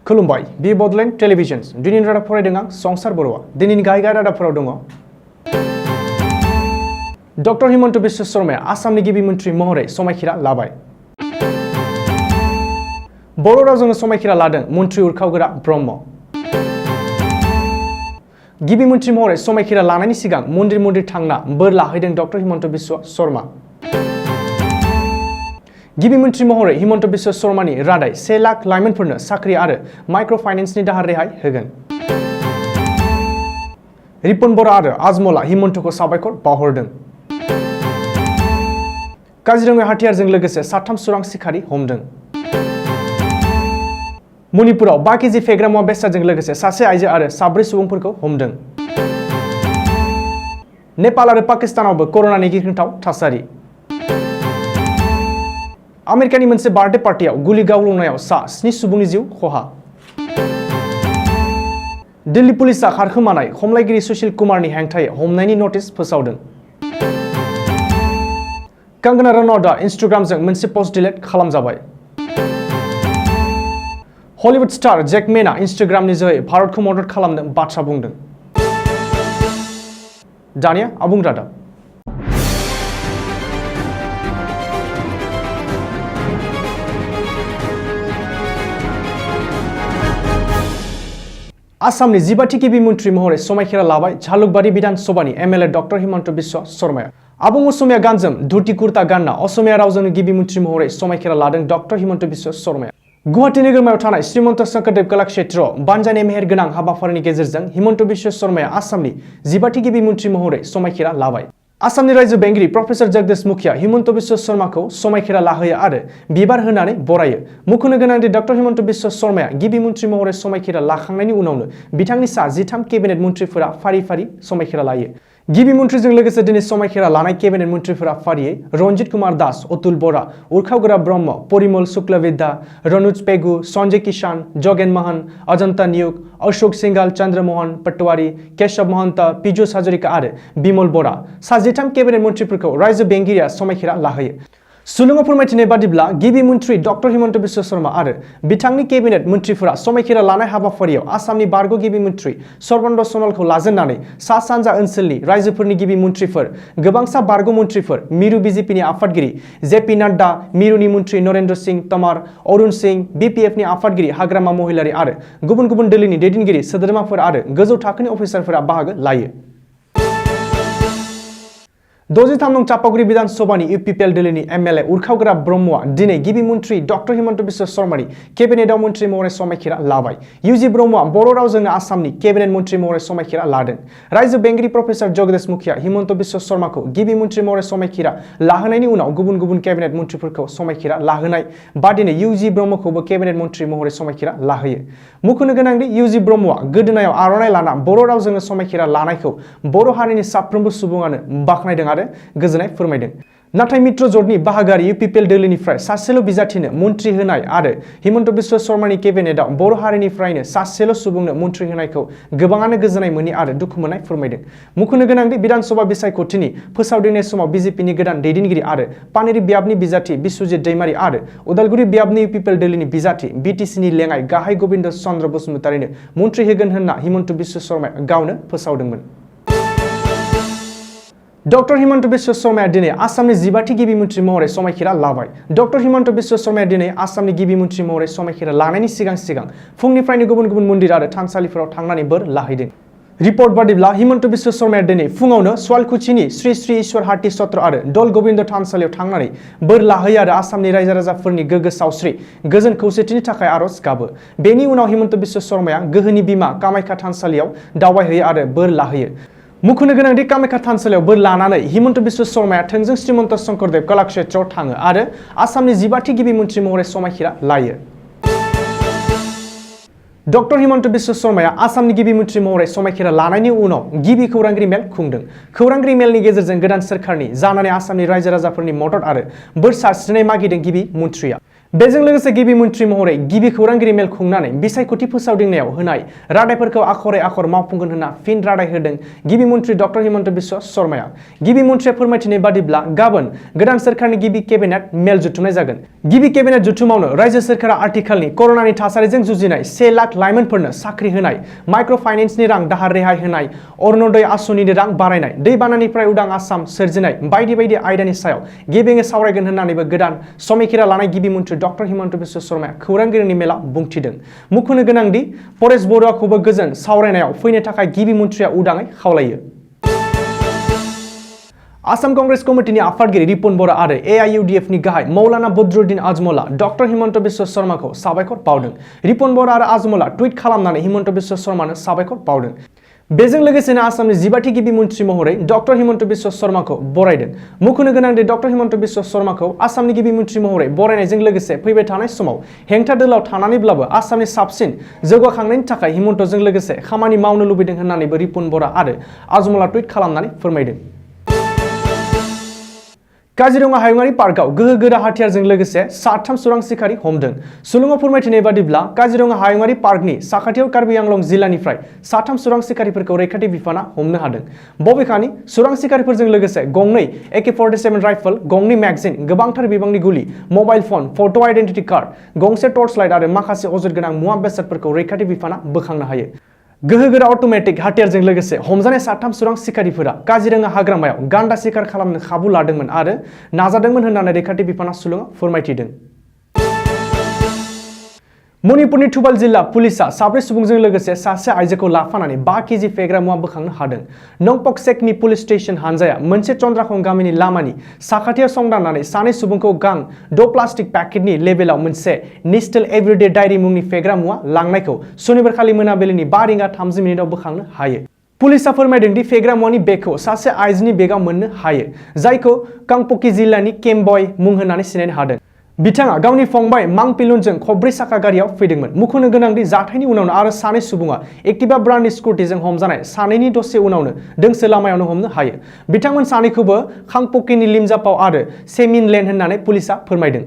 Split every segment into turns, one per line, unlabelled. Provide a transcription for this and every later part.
खुलुमबाय बे बडलेण्ड टेलिभिजन्स दिनैनि रादाब फरायदों आं संसार बर'आ दिनैनि गाहाय रादाबफोराव दङ डक्टर हिमन्त बिश्व शर्माया आसामनि गिबि मन्थ्रि महरै समायखिरा लाबाय बर' रावजोंनो समायखिरा लादों मन्थ्रि उरखावगोरा ब्रह्म गिबि मन्थ्रि महरै समायखिरा लानायनि सिगां मन्दिर थांना बोर लाहैदों डक्टर हिमन्त बिश्व शर्मा गिबि मन्थ्रि महरै हिमन्त बिश्व शर्मानि रादाय 1 लाख लाइमोनफोरनो साख्रि आरो माइक्र' फाइनेन्सनि दाहार रेहाय होगोन रिपन बर' आरो आजमला हिमन्तखौ साबायखर बावहरदों काजिरङा हाथियारजों लोगोसे 3 सुरां सिखारि हमदों मणिपुराव 5 केजि फेग्रा मुवा बेसादजों लोगोसे सासे आइजो आरो 4 सुबुंफोरखौ हमदों नेपाल आरो पाकिस्तानावबो कर'नानि गिख्रंथाव थासारि आमेरिकानि मोनसे बार्थडे पार्टियाव गुलि गावलुंनायाव 7 सुबुंनि जिउ खहा दिल्ली पुलिसआ खारखोमानाय खमलायगिरि सुशील कुमारनि हेंथायै हमनायनि नटिस फोसावदों कंगना रनौतआ इन्स्टाग्रामजों मोनसे पस्ट डिलीट खालामजाबाय हलिउड स्टार जेकमेनआ इन्स्टाग्रामनि जोहै भारतखौ मदद खालामनो बाथ्रा बुंदों दानिया आबुं रादाब आसामनि 15थि गिबि मन्थ्रि महरै समायखिरा लाबाय झालुकबारि विधानसभानि एमएलए डक्टर हिमन्त बिश्व शर्माया आबुं असमिया गानजों धुति कुर्ता गानना असमिया रावजों गिबि मन्थ्रि महरै समायखिरा लादों डक्टर हिमन्त बिश्व शर्माया गुवाहाटी नोगोरमायाव थानाय श्रीमन्त शंकरदेव कलाक्षेत्र बानजायनाय मेहेर गोनां हाबाफारिनि गेजेरजों हिमन्त बिश्व शर्माया आसामनि 15थि गिबि मन्थ्रि महरै समायखिरा लाबाय आसामनि रायजो बेंगिरि प्रफेसर जगदीश मुखिया हिमन्त बिश्व शर्माखौ समायखिरा लाहोयो आरो बिबार होनानै बरायो मुख'नो गोनांदि डक्टर हिमन्त बिश्व शर्माया गिबि मन्थ्रि महरै समायखिरा लाखांनायनि उनावनो बिथांनि सा 13 केबिनेट मन्थ्रिफोरा फारि फारि समायखिरा लायो गिबि मन्थ्रिजों लोगोसे दिनै समायखिरा लानाय केबिनेट मन्थ्रिफोरा फारियै रन्जित कुमार दास अतुल बरा उरखावगोरा ब्रह्म परिमल शुक्लविद्या रनुज पेगु संजय किसान जगेन महन अजन्ता नियुग अशोक सिंघाल चन्द्रमोहन पटवारी केशव महन्त पीयूष हाजरिका आरो बिमल बरा सा 13 केबिनेट मन्थ्रिफोरखौ रायजो बेंगिरिया समायखिरा लाहोयो सुलुङाव फोरमायथिनाय बादिब्ला गिबि मन्थ्रि डक्टर हिमन्त बिश्व शर्मा आरो बिथांनि केबिनेट मन्थ्रिफोरा समायखिरा लानाय हाबाफारियाव आसामनि बारग' गिबि मन्थ्रि सर्बानन्द सनलखौ लाजेननानै सा सानजा ओनसोलनि रायजोफोरनि गिबि मन्थ्रिफोर गोबांसा बारग' मन्थ्रिफोर मिरु बिजेपिनि आफादगिरि जेपि नाड्डा मिरुनि मन्थ्रि नरेन्द्र सिंह तमार अरुण सिंह बिपिएफनि आफादगिरि हाग्रामा महिलारि आरो गुबुन गुबुन दोलोनि दैदेनगिरि सोद्रोमाफोर आरो गोजौ थाखोनि अफिसारफोरा बाहागो लायो 63 नं चापागुरि विधानसभानि इउपिपिएल दोलोनि एमएलए उरखावगोरा ब्रह्मआ दिनै गिबि मन्थ्रि डक्टर हिमन्त बिश्व शर्मानि केबिनेटआव मन्थ्रि महरै समायखिरा लाबाय इउजि ब्रह्मआ बर' रावजोंनो आसामनि केबिनेट मन्थ्रि महरै समायखिरा लादों रायजो बेंगिरि प्रफेसर जगदीश मुखिया हिमन्त बिश्व शर्माखौ गिबि मन्थ्रि महरै समायखिरा लाहोनायनि उनाव गुबुन गुबुन केबिनेट मन्थ्रिफोरखौ समायखिरा लाहोनाय बादिनो इउजि ब्रह्मखौबो केबिनेट मन्थ्रि महरै समायखिरा लाहोयो मुख'नो गोनांदि इउजि ब्रह्मआ गोदोनायाव आर'नाइ लाना बर' रावजोंनो समायखिरा लानायखौ बर' हारिनि साफ्रोमबो सुबुङानो बाख्नायदों आरो गोजोननाय फोरमायदों नाथाय मित्र जर्टनि बाहागोआरि इउपिपिएल दोलोनिफ्राय सासेल' बिजाथिनो मन्थ्रि होनाय आरो हिमन्त बिश्व शर्मानि केबिनेटआव बर' हारिनिफ्रायनो सासेल' सुबुंनो मन्थ्रि होनायखौ गोबाङानो गोजोननाय मोनि आरो दुखु मोननाय फोरमायदों मुख'नो गोनांदि विधानसभा बिसायख'थिनि फोसावदिंनाय समाव बिजेपिनि गोदान दैदेनगिरि आरो पानेरि बियाबनि बिजाथि बिश्वजित दैमारि आरो उदालगुरि बियाबनि इउपिपिएल दोलोनि बिजाथि बिटिसिनि लेङाइ गाहाय गोबिन्द चन्द्र बसुमतारिनो मन्थ्रि होगोन होनना हिमन्त बिश्व शर्माया गावनो फोसावदोंमोन डक्टर हिमन्त बिश्व शर्माया दिनै आसामनि 15थि गिबि मन्थ्रि महरै समायखिरा लाबाय डक्टर हिमन्त बिश्व शर्माया दिनै आसामनि गिबि मन्थ्रि महरै समायखिरा लानायनि सिगां फुंनिफ्रायनो गुबुन गुबुन मन्दिर आरो थानसालिफोराव थांनानै बोर लाहैदों रिपर्ट बादिब्ला हिमन्त बिश्व शर्माया दिनै फुङावनो सुवालकुचिनि श्री श्री ईश्वर हाटी सत्र आरो दल गोविन्द थानसालियाव थांनानै बोर लाहैयो आरो आसामनि रायजो राजाफोरनि गोग्गो सावस्रि गोजोन खौसेथिनि थाखाय आरज गाबो बेनि उनाव हिमन्त बिश्व शर्माया गोहोनि बिमा कामाख्या थानसालियाव दावबायहैयो आरो बोर लाहैयो मुख'नो गोनांदि कामाख्या थानसालियाव बोर लानानै हिमन्त बिश्व शर्माया थोंजों श्रीमन्त शंकरदेव कलाक्षेत्रआव थाङो आरो आसामनि 15थि गिबि मन्थ्रि महरै समायखिरा लायो डक्टर हिमन्त बिश्व शर्माया आसामनि गिबि मन्थ्रि महरै समायखिरा लानायनि उनाव गिबि खौरांगिरि मेल खुंदों खौरांगिरि मेलनि गेजेरजों गोदान सोरखारनि जानानै आसामनि रायजो राजाफोरनि मदद आरो बोर सारस्रिनाय मागिदों गिबि मन्थ्रिया बेजों लोगोसे गिबि मन्थ्रि महरै गिबि खौरांगिरि मेल खुंनानै बिसायख'थि फोसावदिंनायाव होनाय रादायफोरखौ आखरे आखर मावफुंगोन होनना फिन रादाय होदों गिबि मन्थ्रि डक्टर हिमन्त बिश्व शर्माया। गिबि मन्थ्रिया फोरमायथिनाय बादिब्ला गाबोन गोदान सोरखारनि गिबि केबिनेट मेल जुथुमनाय जागोन। गिबि केबिनेट जुथुमावनो रायजो सोरखारा आथिखालनि कर'नानि थासारिजों जुजिनाय 1 लाख लाइमोनफोरनो साख्रि होनाय, माइक्र' फाइनेन्सनि रां दाहार रेहाय होनाय, अरुणोदय आसनिनि रां बारायनाय, दैबानानिफ्राय उदां आसाम सोरजिनाय बायदि बायदि आयदानि सायाव गेबेङै सावरायगोन होननानैबो गोदान समिखिरा लानाय गिबि मन्थ्रि डक्टर हिमन्त बिश्व शर्माया खौरांगिरिनि मेलाव बुंथिदों। मुंख'नो गोनांदि परेश बरुवाखौबो गोजोन सावरायनायाव फैनो थाखाय गिबि मन्थ्रिया उदाङै खावलायो। आसाम कांग्रेस कमिटिनि आफादगिरि रिपुन बरा आरो AIUDFनि गाहाय मौलाना बद्रुद्दीन आजमला डक्टर हिमन्त बिश्व शर्माखौ साबायखर बावदों। रिपुन बरा आरो आजमला टुइट खालामनानै हिमन्त बिश्व शर्मानो साबायखर बावदों। बेजों लोगोसेनो आसामनि 12थि गिबि मन्थ्रि महरै डक्टर हिमन्त बिश्व शर्माखौ बरायदों। मुंख'नो गोनांदि डक्टर हिमन्त बिश्व शर्माखौ आसामनि गिबि मन्थ्रि महरै बरायनायजों लोगोसे फैबाय थानाय समाव हेंथा दोलाव थानानैब्लाबो आसामनि साबसिन जौगाखांनायनि थाखाय हिमन्तजों लोगोसे खामानि मावनो लुबैदों होननानैबो रिपुन बरा आरो आजमला टुइट खालामनानै फोरमायदों। काजिरङा हायुङारि पार्कआव गोहो गोरा हाथियारजों लोगोसे 3 सुरां सिखारि हमदों। सुलुङाव फोरमायथिनाय बादिब्ला काजिरङा हायुङारि पार्कनि साखाथियाव कार्बि आंलं जिल्लानिफ्राय 3 सुरां सिखारिफोरखौ रैखाथि बिफाना हमनो हादों। बबेखानि सुरां सिखारिफोरजों लोगोसे गंनै AK-47 राइफल, गंनै मैगजिन, गोबांथार बिबांनि गुलि, मबाइल फन, फट' आइडेन्टिटी कार्ड, गंसे टर्च लाइट आरो माखासे अजद गोनां मुवा बेसादफोरखौ रैखाथि बिफाना बोखांनो हायो। गोहो गोरा अट'मेटिक हाथियारजों लोगोसे हमजानाय 3 सुरां सिखारिफोरा काजिरङा हाग्रामायाव गान्दा शिकार खालामनो खाबु लादोंमोन आरो नाजादोंमोन होननानै रैखाथि बिफाना सुलुङाव फोरमायथिदों। मणिपुरनि थुबाल जिल्ला पुलिसआ 4 सुबुंजों लोगोसे सासे आइजोखौ लाफानानै 5 केजि फेग्रा मुवा बोखांनो हादों। नंपकसेकनि पुलिस स्टेशन हानजाया मोनसे चन्द्राखं गामिनि लामानि साखाथियाव संदाननानै 2 सुबुंखौ गां 6 प्लास्टिक पेकेटनि लेबेलाव मोनसे नेस्टेल एभरिडे डायरी मुंनि फेग्रा मुवा लांनायखौ सनिबारखालि मोनाबिलिनि 5 रिंगा 30 मिनिटाव बोखांनो हायो। पुलिसआ फोरमायदों दि फेग्रा मुवानि बेगखौ सासे आइजोनि बेगाव मोननो हायो, जायखौ कांपकि जिल्लानि केम्बय मुं होननानै सिनायनो हादों। बिथाङा गावनि फंबाय मांपिलुनजों खब्रै साखा गारियाव फैदोंमोन। मुंख'नो गोनांदि जाथायनि उनावनो आरो 2 सुबुङा एक्टिवा ब्रान्डनि स्कुटिजों हमजानाय 2नि दसे उनावनो दोंसे लामायावनो हमनो हायो। बिथांमोन 2खौबो कांपकिनि लिमजापाव आरो सेमिनलेन्ड होननानै पुलिसआ फोरमायदों।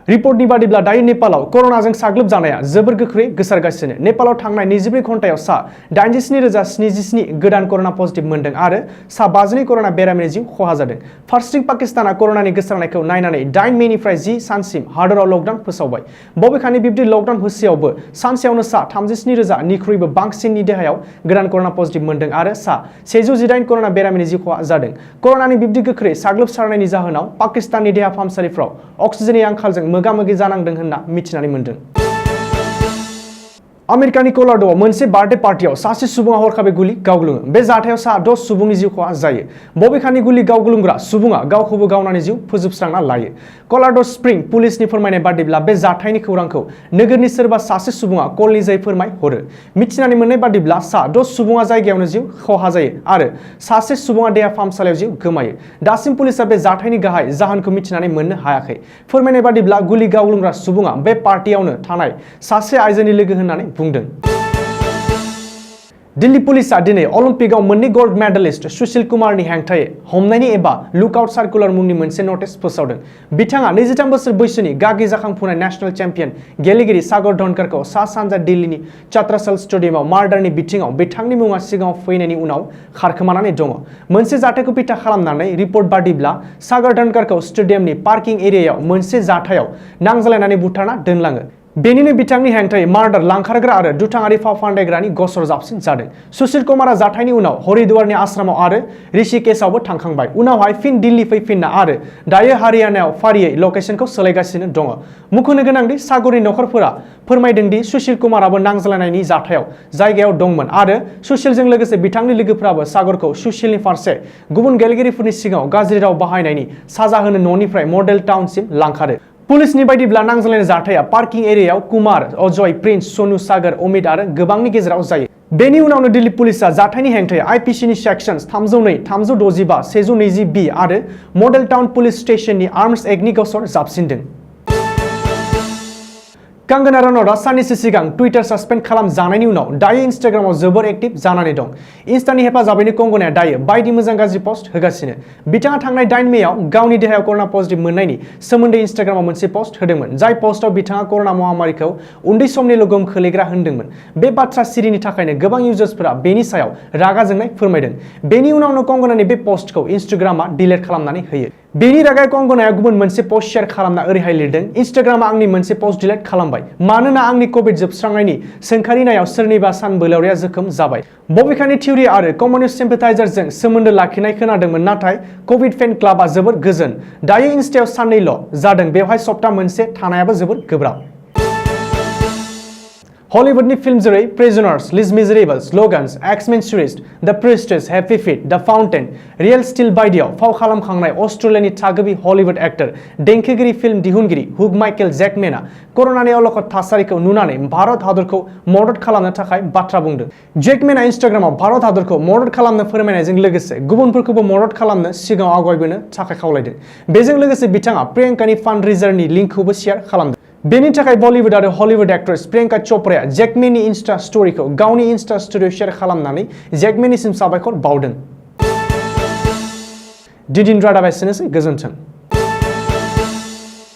रिपर्टनि बादिब्ला दायो नेपालाव कर'नाजों साग्लोबजानाया जोबोर गोख्रै गोसारगासिनो। नेपालाव थांनाय 24 घन्टायाव 87,077 गोदान कर'ना पजिटिभ मोनदों आरो 52 कर'ना बेरामिनि जिउ खहा जादों। फारसेथिं पाकिस्ताना कर'नानि गोसारनायखौ नायनानै 8 मेनिफ्राय 10 सानसिम हादराव लकडाउन फोसावबाय। बबेखानि बिब्दि लकडाउन होसेयावबो सानसेयावनो 37,000 निख्रुइबो बांसिननि देहायाव गोदान कर'ना पजिटिभ मोनदों आरो 118 कर'ना बेरामिनि जिउ खहा जादों। कर'नानि बिब्दि गोख्रै साग्लोबसारनायनि जाहोनाव पाकिस्ताननि देहा फाहामसालिफ्राव अक्सिजेननि आंखालजों मोगा-मोगि जानांदों होनना मिथिनानै मोनदों। आमेरिकानि कलराड'आव मोनसे बार्थडे पार्टियाव सासे सुबुङा हरखाबै गुलि गावग्लुङो। बे जाथायाव 6 सुबुंनि जिउ खहा जायो। बबेखानि गुलि गावग्लुंग्रा सुबुङा गावखौबो गावनानै जिउ फोजोबस्रांना लायो। कलराड' स्प्रिं पुलिसनि फोरमायनाय बादिब्ला बे जाथायनि खौरांखौ नोगोरनि सोरबा सासे सुबुङा कलनि जोहै फोरमायहरो। मिथिनानै मोननाय बादिब्ला 6 सुबुङा जायगायावनो जिउ खहा जायो आरो सासे सुबुङा देहा फाहामसालियाव जिउ गोमायो। दासिम पुलिसआ बे जाथायनि गाहाय जाहोनखौ मिथिनानै मोननो हायाखै। फोरमायनाय बादिब्ला गुलि गावग्लुंग्रा सुबुङा बे पार्टियावनो थानाय सासे आइजोनि लोगो होननानै बुंदों। दिल्ली पुलिसआ दिनै अलिम्पिकआव मोननै गल्ड मेडेलिस्ट सुशील कुमारनि हेंथायै हमनायनि एबा लुकआउट सार्कुलार मुंनि मोनसे नटिस फोसावदों। बिथाङा 23 बोसोर बैसोनि गागि जाखांफुनाय नेशनेल चेम्पियन गेलेगिरि सागर धनखरखौ सा-सानजा दिल्लीनि छत्रसाल स्टेडियामाव मार्डारनि बिथिङाव बिथांनि मुङा सिगाङाव फैनायनि उनाव खारखोमानानै दङ। मोनसे जाथायखौ बिथा खालामनानै रिपर्ट बादिब्ला सागर धनखरखौ स्टेडियामनि पार्किं एरियायाव मोनसे जाथायाव नांज्लायनानै बुथारना दोनलाङो। बेनिनो बिथांनि हेंथायै मार्डार, लांखारग्रा आरो दुथाङारि फाव फान्दायग्रानि गसर जाबसिन जादों। सुशील कुमारआ जाथायनि उनाव हरिद्वारनि आश्रमाव आरो ऋषिकेशआवबो थांखांबाय। उनावहाय फिन दिल्ली फैफिनना आरो दायो हारियानायाव फारियै लकेशनखौ सोलायगासिनो दङ। मुंख'नो गोनांदि सागरनि नखरफोरा फोरमायदों दि सुशील कुमाराबो नांज्लायनायनि जाथायाव जायगायाव दंमोन आरो सुशीलजों लोगोसे बिथांनि लोगोफोराबो सागरखौ सुशीलनि फारसे गुबुन गेलेगिरिफोरनि सिगाङाव गाज्रि राव बाहायनायनि साजा होनो न'निफ्राय मडेल टाउनसिम लांखारो। पुलिसनि बायदिब्ला नांज्लायनाय जाथाया पार्किं एरियायाव कुमार, अजय, प्रिन्स, सोनू, सागर, अमित आरो गोबांनि गेजेराव जायो। बेनि उनावनो दिल्ली पुलिसआ जाथायनि हेंथायै आईपीसीनि सेक्शन्स 302, 365, 120B आरो मडेल टाउन पुलिस स्टेशननि आर्म्स एक्टनि गसर जाबसिनदों। कांगना रनौतआ साननैसो सिगां टुइटार सासपेन्ड खालामजानायनि उनाव दायो इन्स्टाग्रामाव जोबोर एक्टिभ जानानै दं। इन्स्टानि हेफाजाबैनो कंगनाया दायो बायदि मोजां गाज्रि पोस्ट होगासिनो। बिथाङा थांनाय 8 मेआव गावनि देहायाव कर'ना पजिटिभ मोननायनि सोमोन्दै इन्स्टाग्रामाव मोनसे पोस्ट होदोंमोन, जाय पोस्टआव बिथाङा कर'ना महामारीखौ उन्दै समनिल' गोहोम खोलैग्रा होनदोंमोन। बे बाथ्रा सिरिनि थाखायनो गोबां इउजार्सफोरा बेनि सायाव रागा जोंनाय फोरमायदों। बेनि उनावनो कंगनानि बे पोस्टखौ इन्स्टाग्रामा डिलीट खालामनानै होयो। बेनि रागाय कंगनाया गुबुन मोनसे पोस्ट शेयार खालामना ओरैहाय लिरदों, इन्स्टाग्रामा आंनि मोनसे पोस्ट डिलीट खालामबाय मानोना आंनि कोविड जोबस्रांनायनि सोंखारिनायाव सोरनिबा सानबोलावरिया जोखोम जाबाय। बबेखानि थिउरि आरो कमिउनिस्ट सिम्पेथाइजारजों सोमोन्दो लाखिनाय खोनादोंमोन, नाथाय कोविड फेन क्लाबा जोबोर गोजोन। दायो इन्स्टायाव साननैल' जादों, बेवहाय सप्ता मोनसे थानायाबो जोबोर गोब्राब। हलिउडनि फिल्म जेरै प्रिजनार्स, लिज मिजरेबल्स, लगन्स, एक्स-मेन सिरिज, द प्रिस्टेस, हेपी फिट, द फाउन्टेन, रियेल स्टिल बायदियाव फाव खालामखांनाय अस्ट्रेलियानि थागिबि हलिउड एक्टर, देंखोगिरि, फिल्म दिहुनगिरि हुग माइकेल जेकमेनआ कर'नानि अलखद थासारिखौ नुनानै भारत हादरखौ मदद खालामनो थाखाय बाथ्रा बुंदों। जेकमेनआ इन्स्टाग्रामाव भारत हादरखौ मदद खालामनो फोरमायनायजों लोगोसे गुबुनफोरखौबो मदद खालामनो सिगाङाव आवगायबोनो थाखाय खावलायदों। बेजों लोगोसे बिथाङा प्रियंकानि फान्डरेजारनि लिंकखौबो शेयार खालामदों। बेनि थाखाय बलिउड आरो हलिउड एक्ट्रेस प्रियंका चोपड़ाया जेकमेननि इन्स्टा स्ट'रीखौ गावनि इन्स्टा स्ट'रीआव शेयार खालामनानै जेकमेननिसिम साबायखर बावदों। दिनैनि रादाबा एसेनोसै, गोजोन्थों।